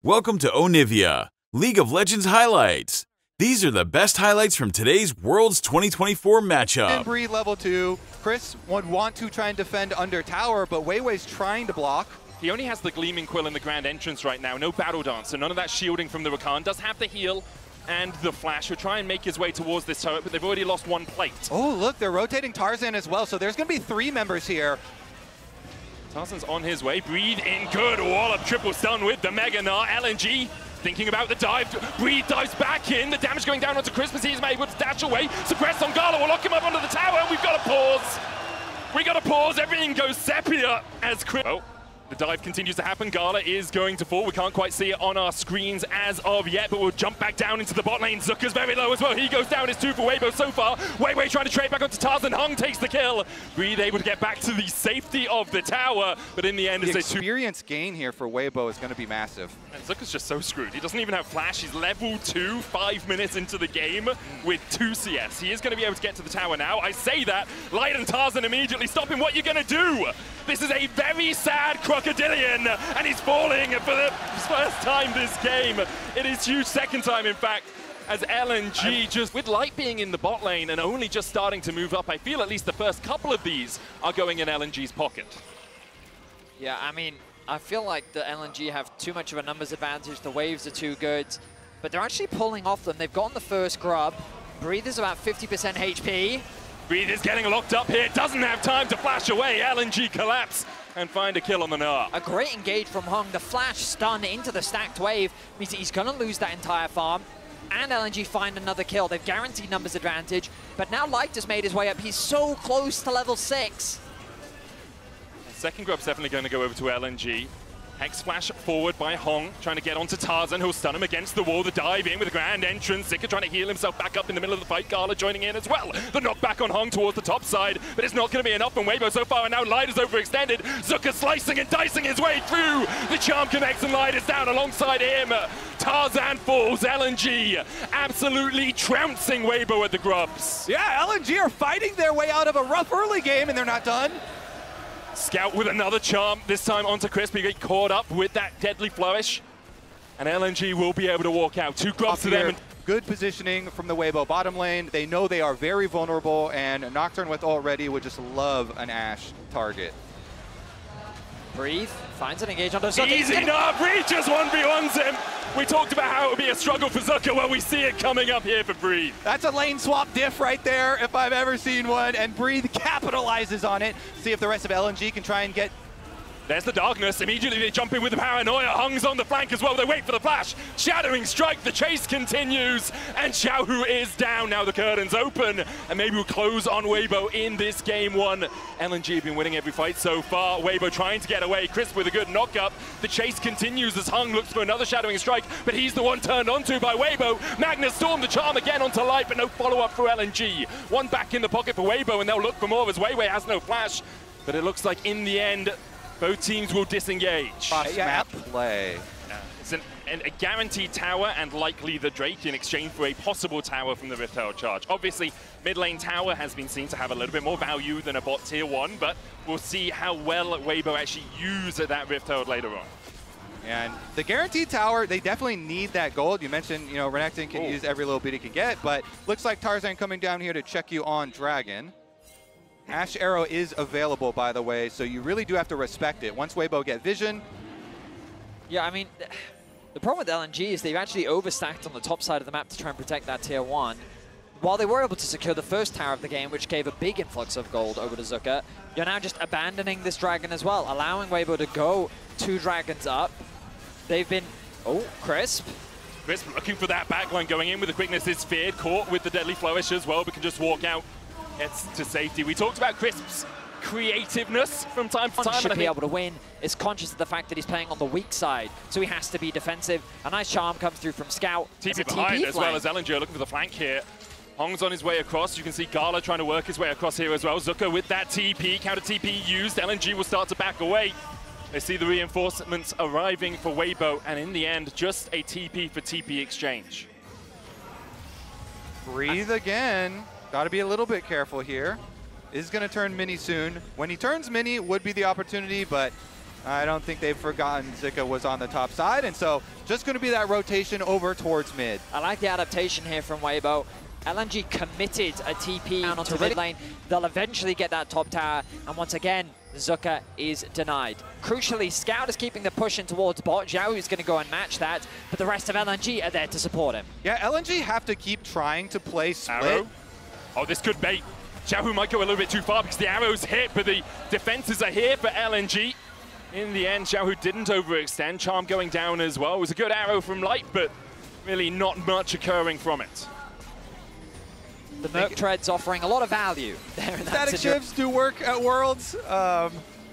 Welcome to Onivia, League of Legends highlights. These are the best highlights from today's Worlds 2024 matchup. Bree level 2. Chris would want to try and defend under tower, but Weibo's trying to block. He only has the Gleaming Quill in the Grand Entrance right now, no Battle Dance, so none of that shielding from the Rakan. Does have the heal and the flash. He'll try and make his way towards this turret, but they've already lost one plate. Oh, look, they're rotating Tarzan as well, so there's going to be 3 members here. Tarzan's on his way. Breathe in good. Wallop triple stun with the Mega Gnar. LNG thinking about the dive. Breathe dives back in. The damage going down onto Chris as he's able to dash away. Suppress on Gala will lock him up onto the tower. We've got to pause. We got to pause. Everything goes sepia as Chris. Oh. The dive continues to happen. Gala is going to fall. We can't quite see it on our screens as of yet, but we'll jump back down into the bot lane. Zucker's very low as well. He goes down. It's 2 for Weibo so far. Weibo trying to trade back onto Tarzan. Hung takes the kill. Breathe able to get back to the safety of the tower, but in the end, the experience gain here for Weibo is going to be massive. And Zucker's just so screwed. He doesn't even have flash. He's level 2, 5 minutes into the game with 2 CS. He is going to be able to get to the tower now. I say that. Light and Tarzan immediately stop him. What are you going to do? This is a very sad crocodilian, and he's falling for the first time this game. It is huge, second time in fact, as LNG just, with Light being in the bot lane and only just starting to move up, I feel at least the first couple of these are going in LNG's pocket. Yeah, I mean, I feel like the LNG have too much of a numbers advantage, the waves are too good, but they're actually pulling off them. They've gotten the first grub. Breathe is about 50% HP. Breathe is getting locked up here, doesn't have time to flash away. LNG collapse and find a kill on the Gnar. A great engage from Hung. The flash stun into the stacked wave means that he's going to lose that entire farm. And LNG find another kill. They've guaranteed numbers advantage, but now Light has made his way up. He's so close to level 6. Second grub's definitely going to go over to LNG. Hex flash forward by Hong, trying to get onto Tarzan, who'll stun him against the wall. The dive in with a grand entrance. Zika trying to heal himself back up in the middle of the fight. Gala joining in as well. The knockback on Hong towards the top side, but it's not going to be enough from Weibo so far, and now Light is overextended. Zuka slicing and dicing his way through. The charm connects and Light is down alongside him. Tarzan falls. LNG absolutely trouncing Weibo at the grubs. Yeah, LNG are fighting their way out of a rough early game, and they're not done. Scout with another charm, this time onto Chris, but he get caught up with that deadly flourish. And LNG will be able to walk out. 2 grubs to them. Good positioning from the Weibo bottom lane. They know they are very vulnerable, and Nocturne with already would just love an Ashe target. Breathe, finds an engage onto Zucker. Easy enough, Breathe just 1v1s him. We talked about how it would be a struggle for Zucker. Well, we see it coming up here for Breathe. That's a lane swap diff right there, if I've ever seen one, and Breathe capitalizes on it. See if the rest of LNG can try and get... There's the darkness. Immediately they jump in with the paranoia. Hung's on the flank as well. They wait for the flash. Shattering strike. The chase continues. And Xiaohu is down. Now the curtain's open. And maybe we'll close on Weibo in this game 1. LNG have been winning every fight so far. Weibo trying to get away. Chris with a good knock-up. The chase continues as Hung looks for another shadowing strike. But he's the one turned onto by Weibo. Magnus Storm the charm again onto Light, but no follow-up for LNG. One back in the pocket for Weibo, and they'll look for more as Weiwei has no flash. But it looks like in the end, both teams will disengage. Cross-map play. It's a guaranteed tower and likely the Drake in exchange for a possible tower from the Rift Herald charge. Obviously, mid lane tower has been seen to have a little bit more value than a bot tier 1, but we'll see how well Weibo actually use that Rift Herald later on. And the guaranteed tower, they definitely need that gold. You mentioned, you know, Renekton can use every little bit he can get, but looks like Tarzan coming down here to check you on Dragon. Ashe Arrow is available, by the way, so you really do have to respect it. Once Weibo get vision. Yeah, I mean, the problem with LNG is they've actually overstacked on the top side of the map to try and protect that tier 1. While they were able to secure the first tower of the game, which gave a big influx of gold over to Zucker, you're now just abandoning this dragon as well, allowing Weibo to go 2 dragons up. They've been, oh, Crisp. Crisp looking for that backline going in with the quickness is feared, caught with the deadly flourish as well, but can just walk out. It's to safety. We talked about Crisp's creativeness from time to time. Should be able to win. Is conscious of the fact that he's playing on the weak side, so he has to be defensive. A nice charm comes through from Scout. TP behind as well as LNG looking for the flank here. Hong's on his way across. You can see Gala trying to work his way across here as well. Zucker with that TP, counter TP used. LNG will start to back away. They see the reinforcements arriving for Weibo, and in the end, just a TP for TP exchange. Breathe again. Got to be a little bit careful here. Is going to turn mini soon. When he turns mini, would be the opportunity, but I don't think they've forgotten Zika was on the top side, and so just going to be that rotation over towards mid. I like the adaptation here from Weibo. LNG committed a TP down onto mid lane. They'll eventually get that top tower, and once again, Zuka is denied. Crucially, Scout is keeping the push in towards bot. Xiao is going to go and match that, but the rest of LNG are there to support him. Yeah, LNG have to keep trying to play split. Arrow. Oh, this could bait. Xiao might go a little bit too far because the arrow's hit, but the defenses are here for LNG. In the end, Xiao didn't overextend. Charm going down as well. It was a good arrow from Light, but really not much occurring from it. The Merc Tread's offering a lot of value there in that Static shifts do work at Worlds.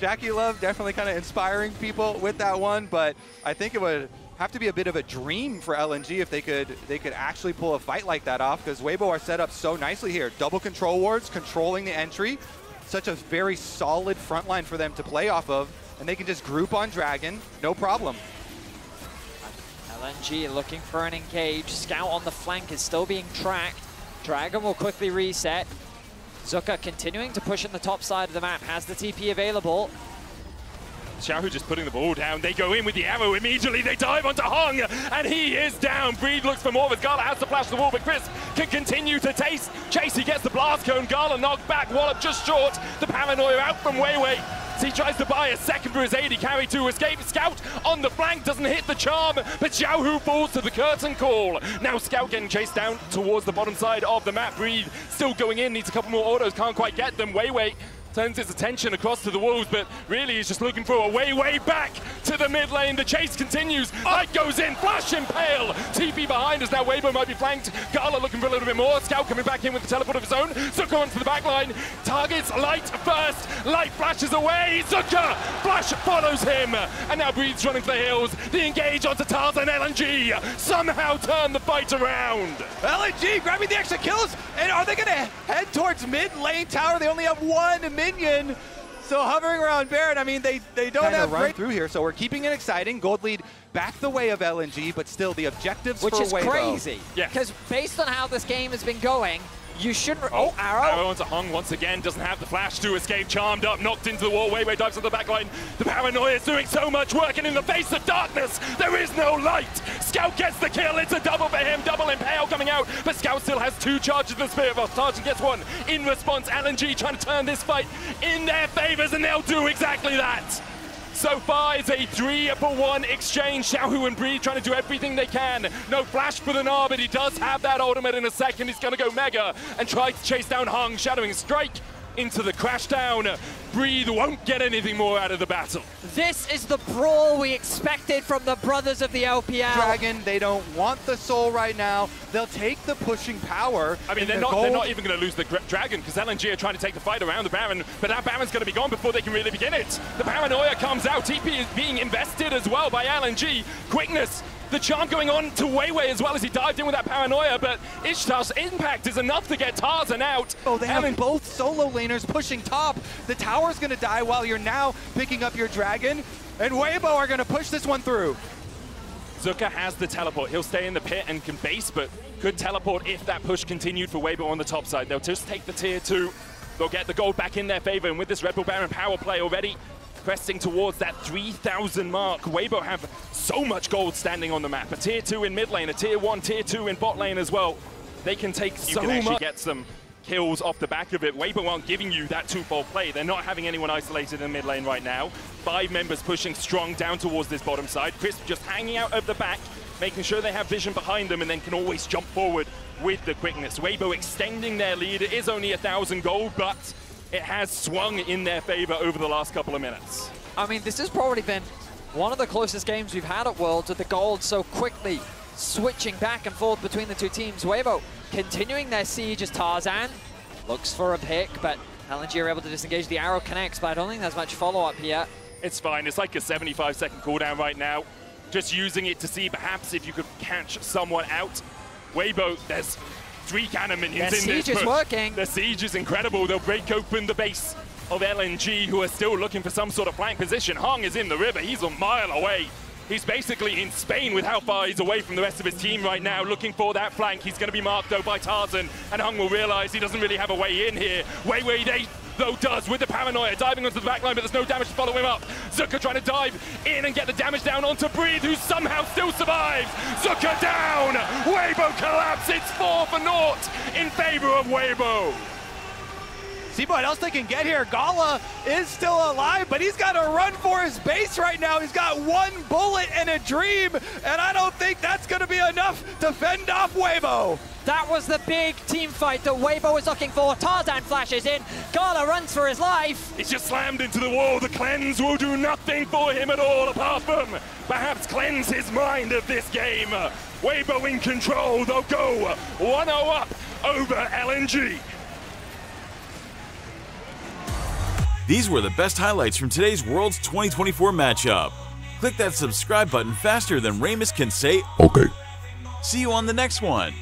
Jackie Love definitely kind of inspiring people with that one, but I think it would have to be a bit of a dream for LNG if they could actually pull a fight like that off, because Weibo are set up so nicely here. Double control wards, controlling the entry. Such a very solid front line for them to play off of, and they can just group on Dragon, no problem. LNG looking for an engage. Scout on the flank is still being tracked. Dragon will quickly reset. Zuka continuing to push in the top side of the map, has the TP available. Xiao just putting the ball down. They go in with the arrow immediately. They dive onto Hung, and he is down. Breed looks for more, as Gala has to flash the wall, but Crisp can continue to chase. He gets the blast cone. Gala knocked back. Wallop just short. The paranoia out from Weiwei. He tries to buy a second for his AD carry to escape. Scout on the flank doesn't hit the charm, but Xiao falls to the curtain call. Now Scout getting chased down towards the bottom side of the map. Breed still going in, needs a couple more autos, can't quite get them. Weiwei turns his attention across to the wolves, but really he's just looking for a way back to the mid lane. The chase continues. Light goes in, flash impale. TP behind us now. Weibo might be flanked. Gala looking for a little bit more. Scout coming back in with the teleport of his own. Zuka onto the back line. Targets Light first. Light flashes away. Zuka flash follows him. And now Breed's running for the hills. The engage onto Tarzan. LNG somehow turn the fight around. LNG grabbing the extra kills, and are they going to head towards mid lane tower? They only have one minion, so hovering around Baron. I mean, they don't have run through here, so we're keeping it exciting. Gold lead back the way of LNG, but still the objectives which for is Weibo. Crazy, because based on how this game has been going, you shouldn't. Oh, arrow. Arrow onto Hung once again, doesn't have the flash to escape. Charmed up, knocked into the wall. Weiwei dives on the back line. The paranoia is doing so much work, and in the face of darkness, there is no light. Scout gets the kill. It's a double for him. Double impale coming out, but Scout still has two charges of the Spirit Boss. Tarzan gets one in response. LNG trying to turn this fight in their favors, and they'll do exactly that. So far, it's a 3-for-1 exchange. Xiao and Breed trying to do everything they can. No flash for the Gnar, but he does have that ultimate in a second. He's going to go Mega and try to chase down Hung. Shadowing strike into the crash down. Breed won't get anything more out of the battle. This is the brawl we expected from the brothers of the LPL. Dragon, they don't want the soul right now. They'll take the pushing power. I mean, they're not even going to lose the Dragon, because LNG are trying to take the fight around the Baron, but that Baron's going to be gone before they can really begin it. The paranoia comes out. TP is being invested as well by LNG. Quickness. The charm going on to Weiwei as well as he dived in with that paranoia, but Ishtar's impact is enough to get Tarzan out. Oh, they have both solo laners pushing top. The tower's going to die while you're now picking up your Dragon, and Weibo are going to push this one through. Zuka has the teleport. He'll stay in the pit and can base, but could teleport if that push continued for Weibo on the top side. They'll just take the tier 2. They'll get the gold back in their favor, and with this Red Bull Baron power play already, pressing towards that 3,000 mark. Weibo have so much gold standing on the map. A tier 2 in mid lane, a tier 1, tier 2 in bot lane as well. They can take so much. Get some kills off the back of it. Weibo aren't giving you that twofold play. They're not having anyone isolated in mid lane right now. 5 members pushing strong down towards this bottom side. Crisp just hanging out of the back, making sure they have vision behind them and then can always jump forward with the quickness. Weibo extending their lead. It is only 1,000 gold, but it has swung in their favor over the last couple of minutes. I mean, this has probably been one of the closest games we've had at Worlds, with the gold so quickly switching back and forth between the two teams. Weibo continuing their siege as Tarzan looks for a pick, but LNG are able to disengage. The arrow connects, but I don't think there's much follow-up here. It's fine. It's like a 75-second cooldown right now. Just using it to see perhaps if you could catch someone out. Weibo, there's 3 cannon minions in this. Their siege is working. The siege is incredible. They'll break open the base of LNG, who are still looking for some sort of flank position. Hung is in the river. He's a mile away. He's basically in Spain with how far he's away from the rest of his team right now, looking for that flank. He's going to be marked, though, by Tarzan, and Hung will realize he doesn't really have a way in here. Weiwei, they though does with the paranoia, diving onto the back line, but there's no damage to follow him up. Zucker trying to dive in and get the damage down onto Breathe, who somehow still survives. Zucker down! Weibo collapse, it's 4-0 in favor of Weibo. See what else they can get here. Gala is still alive, but he's got to run for his base right now. He's got 1 bullet and a dream, and I don't think that's going to be enough to fend off Weibo. That was the big team fight that Weibo was looking for. Tarzan flashes in. Gala runs for his life. He's just slammed into the wall. The cleanse will do nothing for him at all, apart from perhaps cleanse his mind of this game. Weibo in control. They'll go 1-0 up over LNG. These were the best highlights from today's Worlds 2024 matchup. Click that subscribe button faster than Ramus can say, "Okay." See you on the next one.